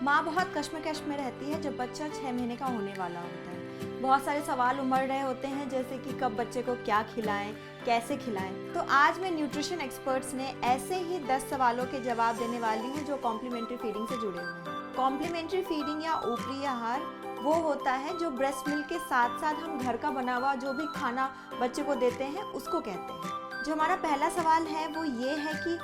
माँ बहुत कश्मकश में रहती है जब बच्चा 6 महीने का होने वाला होता है। बहुत सारे सवाल उमड़ रहे होते हैं, जैसे कि कब बच्चे को क्या खिलाएं, कैसे खिलाएं। तो आज मैं न्यूट्रिशन एक्सपर्ट्स ने ऐसे ही 10 सवालों के जवाब देने वाली हूँ जो कॉम्प्लीमेंट्री फीडिंग से जुड़े हुए हैं। कॉम्प्लीमेंट्री फीडिंग या ऊपरी आहार वो होता है जो ब्रेस्ट मिल्क के साथ साथ हम घर का बना हुआ जो भी खाना बच्चे को देते हैं उसको कहते हैं। जो हमारा पहला सवाल है वो ये है कि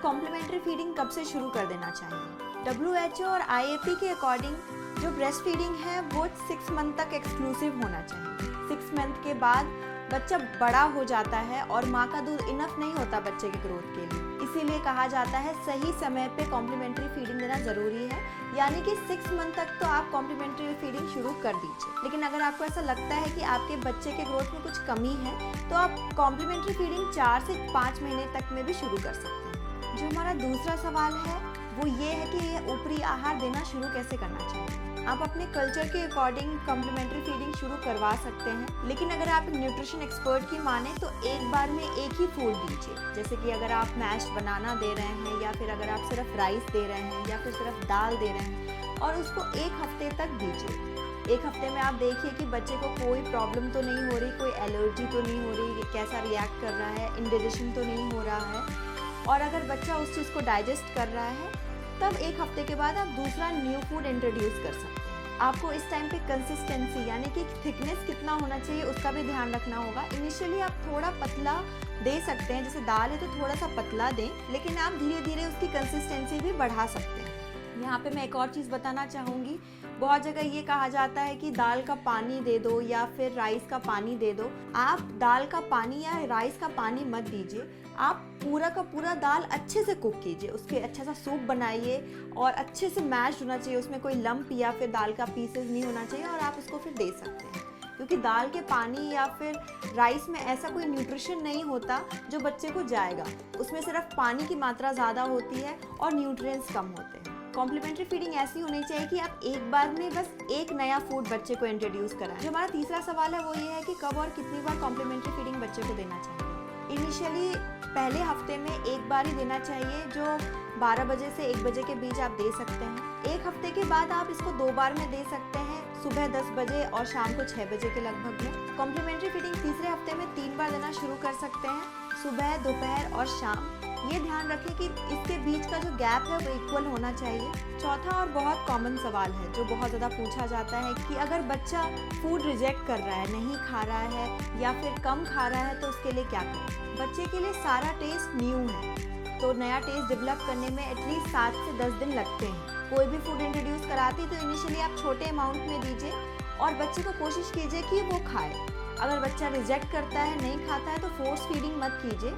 कॉम्प्लीमेंट्री फीडिंग कब से शुरू कर देना चाहिए। WHO और IAP के अकॉर्डिंग जो ब्रेस्ट फीडिंग है वो 6 मंथ तक एक्सक्लूसिव होना चाहिए। 6 मंथ के बाद बच्चा बड़ा हो जाता है और माँ का दूध इनफ नहीं होता बच्चे के ग्रोथ के लिए, इसीलिए कहा जाता है सही समय पे कॉम्प्लीमेंट्री फीडिंग देना ज़रूरी है। यानी कि 6 मंथ तक तो आप कॉम्प्लीमेंट्री फीडिंग शुरू कर दीजिए। लेकिन अगर आपको ऐसा लगता है कि आपके बच्चे के ग्रोथ में कुछ कमी है तो आप कॉम्प्लीमेंट्री फीडिंग 4 से 5 महीने तक में भी शुरू कर सकते हैं। जो हमारा दूसरा सवाल है वो ये है कि ये ऊपरी आहार देना शुरू कैसे करना चाहिए। आप अपने कल्चर के अकॉर्डिंग कॉम्प्लीमेंट्री फीडिंग शुरू करवा सकते हैं, लेकिन अगर आप न्यूट्रिशन एक्सपर्ट की माने तो एक बार में एक ही फूड दीजिए। जैसे कि अगर आप मैश्ड बनाना दे रहे हैं या फिर अगर आप सिर्फ राइस दे रहे हैं या फिर सिर्फ दाल दे रहे हैं, और उसको 1 हफ्ते तक दीजिए। 1 हफ्ते में आप देखिए कि बच्चे को कोई प्रॉब्लम तो नहीं हो रही, कोई एलर्जी तो नहीं हो रही, कैसा रिएक्ट कर रहा है, इंडाइजेशन तो नहीं हो रहा है। और अगर बच्चा उस चीज़ को डाइजेस्ट कर रहा है तब 1 हफ्ते के बाद आप दूसरा न्यू फूड इंट्रोड्यूस कर सकते हैं। आपको इस टाइम पे कंसिस्टेंसी यानी कि थिकनेस कितना होना चाहिए उसका भी ध्यान रखना होगा। इनिशियली आप थोड़ा पतला दे सकते हैं, जैसे दाल है तो थोड़ा सा पतला दें, लेकिन आप धीरे धीरे उसकी कंसिस्टेंसी भी बढ़ा सकते हैं। यहाँ पे मैं एक और चीज़ बताना चाहूँगी, बहुत जगह ये कहा जाता है कि दाल का पानी दे दो या फिर राइस का पानी दे दो। आप दाल का पानी या राइस का पानी मत दीजिए, आप पूरा का पूरा दाल अच्छे से कुक कीजिए, उसके अच्छा सा सूप बनाइए और अच्छे से मैश होना चाहिए, उसमें कोई लम्प या फिर दाल का पीसेस नहीं होना चाहिए, और आप उसको फिर दे सकते हैं। क्योंकि दाल के पानी या फिर राइस में ऐसा कोई न्यूट्रिशन नहीं होता जो बच्चे को जाएगा, उसमें सिर्फ पानी की मात्रा ज़्यादा होती है और न्यूट्रिएंट्स कम होते हैं। कॉम्प्लीमेंट्री फीडिंग ऐसी होनी चाहिए कि आप एक बार में बस एक नया फूड बच्चे को इंट्रोड्यूस कराएं। जो हमारा तीसरा सवाल है वो ये है कि कब और कितनी बार कॉम्प्लीमेंट्री फीडिंग बच्चे को देना चाहिए। इनिशियली पहले हफ्ते में एक बार ही देना चाहिए, जो 12 बजे से 1 बजे के बीच आप दे सकते हैं। 1 हफ्ते के बाद आप इसको 2 बार में दे सकते हैं, सुबह 10 बजे और शाम को 6 बजे के लगभग में। कॉम्प्लीमेंट्री फीडिंग तीसरे हफ्ते में 3 बार देना शुरू कर सकते हैं, सुबह, दोपहर और शाम। ये ध्यान रखें कि इसके बीच का जो गैप है वो इक्वल होना चाहिए। चौथा और बहुत कॉमन सवाल है जो बहुत ज़्यादा पूछा जाता है कि अगर बच्चा फूड रिजेक्ट कर रहा है, नहीं खा रहा है या फिर कम खा रहा है तो उसके लिए क्या करें। बच्चे के लिए सारा टेस्ट न्यू है, तो नया टेस्ट डेवलप करने में एटलीस्ट 7 से 10 दिन लगते हैं। कोई भी फूड इंट्रोड्यूस कराते तो इनिशियली आप छोटे अमाउंट में दीजिए और बच्चे को कोशिश कीजिए कि वो खाए। अगर बच्चा रिजेक्ट करता है, नहीं खाता है तो फोर्स फीडिंग मत कीजिए,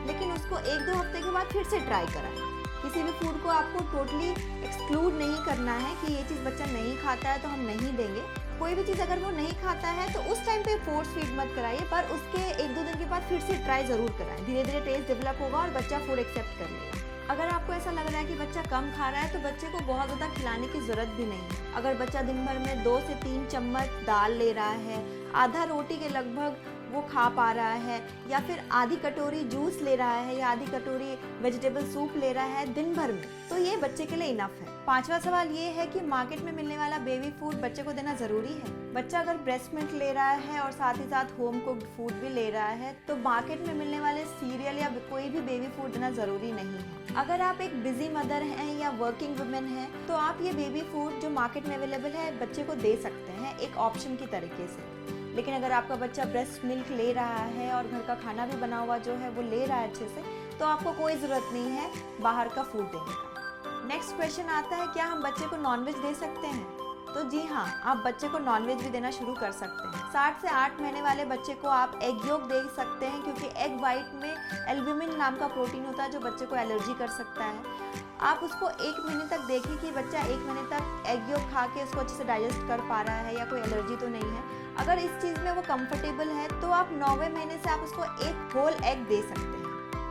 लेकिन उसको 1-2 हफ्ते के बाद फिर से ट्राई कराएं। किसी भी फूड को आपको टोटली एक्सक्लूड नहीं करना है कि ये चीज़ बच्चा नहीं खाता है तो हम नहीं देंगे। कोई भी चीज़ अगर वो नहीं खाता है तो उस टाइम पे फोर्स फीड मत कराइए, पर उसके 1-2 दिन के बाद फिर से ट्राई ज़रूर कराएं। धीरे धीरे टेस्ट डेवलप होगा और बच्चा फूड एक्सेप्ट कर लेगा। अगर आपको ऐसा लग रहा है कि बच्चा कम खा रहा है तो बच्चे को बहुत ज़्यादा खिलाने की ज़रूरत भी नहीं है। अगर बच्चा दिन भर में 2 से 3 चम्मच दाल ले रहा है, आधा रोटी के लगभग वो खा पा रहा है, या फिर आधी कटोरी जूस ले रहा है या आधी कटोरी वेजिटेबल सूप ले रहा है दिन भर में, तो ये बच्चे के लिए इनफ है। 5वां सवाल ये है कि मार्केट में मिलने वाला बेबी फूड बच्चे को देना ज़रूरी है। बच्चा अगर ब्रेस्ट मिल्क ले रहा है और साथ ही साथ होम कुक्ड फूड भी ले रहा है तो मार्केट में मिलने वाले सीरियल या कोई भी बेबी फूड देना ज़रूरी नहीं है। अगर आप एक बिजी मदर हैं या वर्किंग वुमेन हैं तो आप ये बेबी फूड जो मार्केट में अवेलेबल है बच्चे को दे सकते हैं एक ऑप्शन की तरीके से। लेकिन अगर आपका बच्चा ब्रेस्ट मिल्क ले रहा है और घर का खाना भी बना हुआ जो है वो ले रहा है अच्छे से, तो आपको कोई ज़रूरत नहीं है बाहर का फूड देने का। नेक्स्ट क्वेश्चन आता है, क्या हम बच्चे को नॉनवेज दे सकते हैं? तो जी हाँ, आप बच्चे को नॉनवेज भी देना शुरू कर सकते हैं। 7 से 8 महीने वाले बच्चे को आप एग योक दे सकते हैं, क्योंकि एग वाइट में एल्ब्यूमिन नाम का प्रोटीन होता है जो बच्चे को एलर्जी कर सकता है। आप उसको 1 महीने तक देखिए कि बच्चा 1 महीने तक एग योक खा के उसको अच्छे से डाइजेस्ट कर पा रहा है या कोई एलर्जी तो नहीं है। अगर इस चीज़ में वो कंफर्टेबल है तो आप 9वें महीने से आप उसको एक होल एग दे सकते हैं।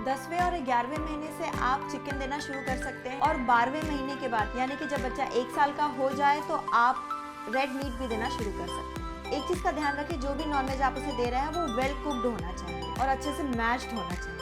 10वें और 11वें महीने से आप चिकन देना शुरू कर सकते हैं, और 12वें महीने के बाद यानी कि जब बच्चा 1 साल का हो जाए तो आप रेड मीट भी देना शुरू कर सकते हैं। एक चीज़ का ध्यान रखें, जो भी नॉनवेज आप उसे दे रहे हैं वो वेल कुक्ड होना चाहिए और अच्छे से मैश्ड होना चाहिए।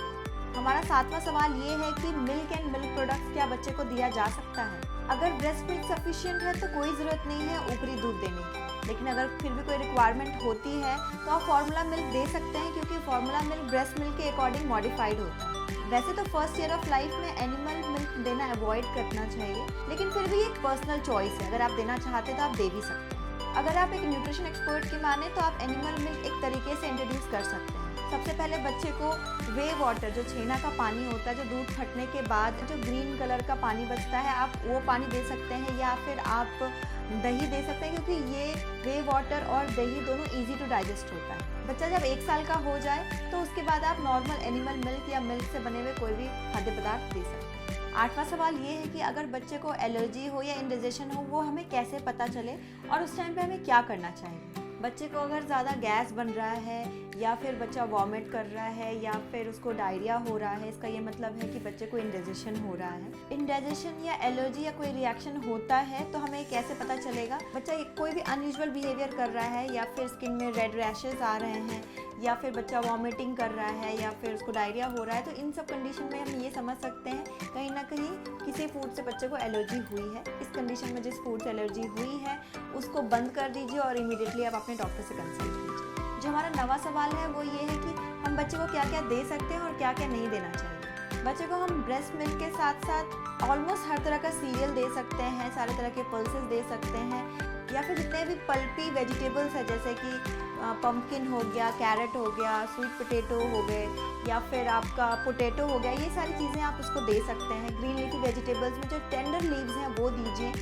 हमारा 7वां सवाल ये है कि मिल्क एंड मिल्क प्रोडक्ट्स क्या बच्चे को दिया जा सकता है? अगर ब्रेस्ट मिल्क सफिशिएंट है तो कोई ज़रूरत नहीं है ऊपरी दूध देने की, लेकिन अगर फिर भी कोई रिक्वायरमेंट होती है तो आप फार्मूला मिल्क दे सकते हैं, क्योंकि फार्मूला मिल्क ब्रेस्ट मिल्क के अकॉर्डिंग मॉडिफाइड होता है। वैसे तो फर्स्ट ईयर ऑफ लाइफ में एनिमल मिल्क देना अवॉइड करना चाहिए, लेकिन फिर भी एक पर्सनल चॉइस है, अगर आप देना चाहते हैं तो आप दे भी सकते हैं। अगर आप एक न्यूट्रिशन एक्सपर्ट की माने तो आप एनिमल मिल्क एक तरीके से इंट्रोड्यूस कर सकते हैं। सबसे पहले बच्चे को वे वाटर, जो छेना का पानी होता है, जो दूध फटने के बाद जो ग्रीन कलर का पानी बचता है, आप वो पानी दे सकते हैं, या फिर आप दही दे सकते हैं, क्योंकि ये वे वाटर और दही दोनों इजी टू डाइजेस्ट होता है। बच्चा जब 1 साल का हो जाए तो उसके बाद आप नॉर्मल एनिमल मिल्क या मिल्क से बने हुए कोई भी खाद्य पदार्थ दे सकते हैं। 8वां सवाल ये है कि अगर बच्चे को एलर्जी हो या इंडाइजेशन हो, वो हमें कैसे पता चले और उस टाइम पे हमें क्या करना चाहिए। बच्चे को अगर ज़्यादा गैस बन रहा है, या फिर बच्चा वॉमिट कर रहा है, या फिर उसको डायरिया हो रहा है, इसका ये मतलब है कि बच्चे को इंडाइजेशन हो रहा है। इंडाइजेशन या एलर्जी या कोई रिएक्शन होता है तो हमें कैसे पता चलेगा। बच्चा कोई भी अनयूजुअल बिहेवियर कर रहा है, या फिर स्किन में रेड रैशेस आ रहे हैं, या फिर बच्चा वॉमिटिंग कर रहा है, या फिर उसको डायरिया हो रहा है, तो इन सब कंडीशन में हम ये समझ सकते हैं कहीं ना कहीं किसी फूड से बच्चे को एलर्जी हुई है। इस कंडीशन में जिस फूड से एलर्जी हुई है उसको बंद कर दीजिए और इमीडिएटली आप अपने डॉक्टर से कंसल्ट कीजिए। जो हमारा 9वां सवाल है वो ये है कि हम बच्चे को क्या क्या दे सकते हैं और क्या क्या नहीं देना चाहिए। बच्चे को हम ब्रेस्ट मिल्क के साथ साथ ऑलमोस्ट हर तरह का सीरियल दे सकते हैं, सारे तरह के पल्सेस दे सकते हैं, या फिर जितने भी पल्पी वेजिटेबल्स हैं जैसे कि पम्पकिन हो गया, कैरेट हो गया, स्वीट पोटैटो हो गए, या फिर आपका पोटैटो हो गया, ये सारी चीज़ें आप उसको दे सकते हैं। ग्रीन लीफी वेजिटेबल्स में जो टेंडर लीव्स हैं वो दीजिए,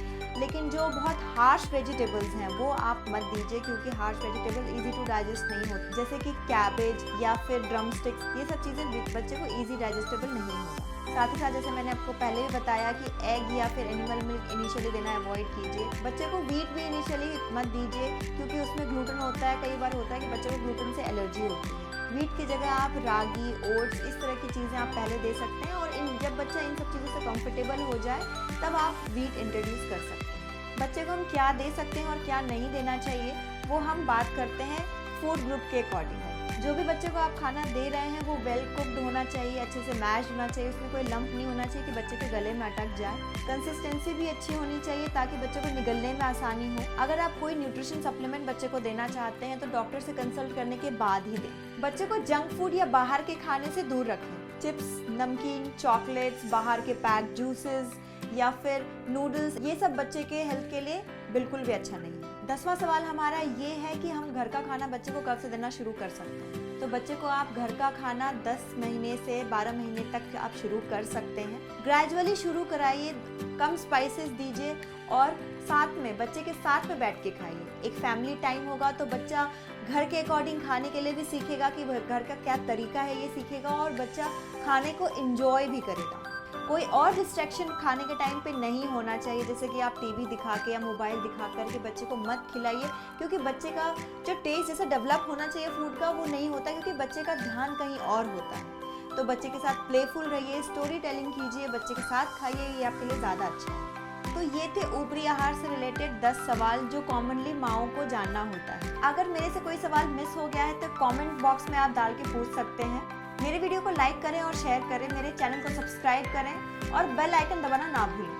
लेकिन जो बहुत हार्श वेजिटेबल्स हैं वो आप मत दीजिए, क्योंकि harsh vegetable easy to digest नहीं होते, जैसे कि कैबेज या फिर ड्रम स्टिक्स, ये सब चीज़ें बच्चे को इजी डाइजेस्टेबल नहीं होगा। साथ ही साथ जैसे मैंने आपको पहले भी बताया कि एग या फिर एनिमल मिल्क इनिशियली देना अवॉइड कीजिए। बच्चे को व्हीट भी इनिशियली मत दीजिए, क्योंकि उसमें ग्लूटेन होता है। कई बार होता है कि बच्चे को ग्लूटेन से एलर्जी होती है। व्हीट की जगह आप रागी, ओट्स, इस तरह की चीज़ें आप पहले दे सकते हैं, और जब बच्चा इन सब चीज़ों से कंफर्टेबल हो जाए तब आप व्हीट इंट्रोड्यूस कर सकते हैं। बच्चे को हम क्या दे सकते हैं और क्या नहीं देना चाहिए वो हम बात करते हैं फूड ग्रुप के अकॉर्डिंग। जो भी बच्चे को आप खाना दे रहे हैं वो वेल कुक्ड होना चाहिए, अच्छे से मैश्ड होना चाहिए, उसमें कोई लंप नहीं होना चाहिए कि बच्चे के गले में अटक जाए। कंसिस्टेंसी भी अच्छी होनी चाहिए ताकि बच्चे को निगलने में आसानी हो। अगर आप कोई न्यूट्रिशन सप्लीमेंट बच्चे को देना चाहते हैं तो डॉक्टर से कंसल्ट करने के बाद ही दें। बच्चे को जंक फूड या बाहर के खाने से दूर रखें। चिप्स, नमकीन, चॉकलेट्स, बाहर के पैक जूसेस या फिर नूडल्स, ये सब बच्चे के हेल्थ के लिए बिल्कुल भी अच्छा नहीं है। 10वां सवाल हमारा ये है कि हम घर का खाना बच्चे को कब से देना शुरू कर सकते हैं। तो बच्चे को आप घर का खाना 10 महीने से 12 महीने तक आप शुरू कर सकते हैं। ग्रेजुअली शुरू कराइए, कम स्पाइसेस दीजिए, और साथ में बच्चे के साथ में बैठ के खाइए। एक फैमिली टाइम होगा तो बच्चा घर के अकॉर्डिंग खाने के लिए भी सीखेगा कि घर का क्या तरीका है, ये सीखेगा, और बच्चा खाने को एंजॉय भी करेगा। कोई और डिस्ट्रैक्शन खाने के टाइम पे नहीं होना चाहिए, जैसे कि आप टीवी दिखा के या मोबाइल दिखा करके बच्चे को मत खिलाइए, क्योंकि बच्चे का जो टेस्ट जैसा डेवलप होना चाहिए फूड का वो नहीं होता, क्योंकि बच्चे का ध्यान कहीं और होता है। तो बच्चे के साथ प्लेफुल रहिए, स्टोरी टेलिंग कीजिए, बच्चे के साथ खाइए, ये आपके लिए ज़्यादा अच्छा है। तो ये थे ऊपरी आहार से रिलेटेड 10 सवाल जो कॉमनली माओं को जानना होता है। अगर मेरे से कोई सवाल मिस हो गया है तो कमेंट बॉक्स में आप डाल के पूछ सकते हैं। मेरे वीडियो को लाइक करें और शेयर करें, मेरे चैनल को सब्सक्राइब करें और बेल आइकन दबाना ना भूलें।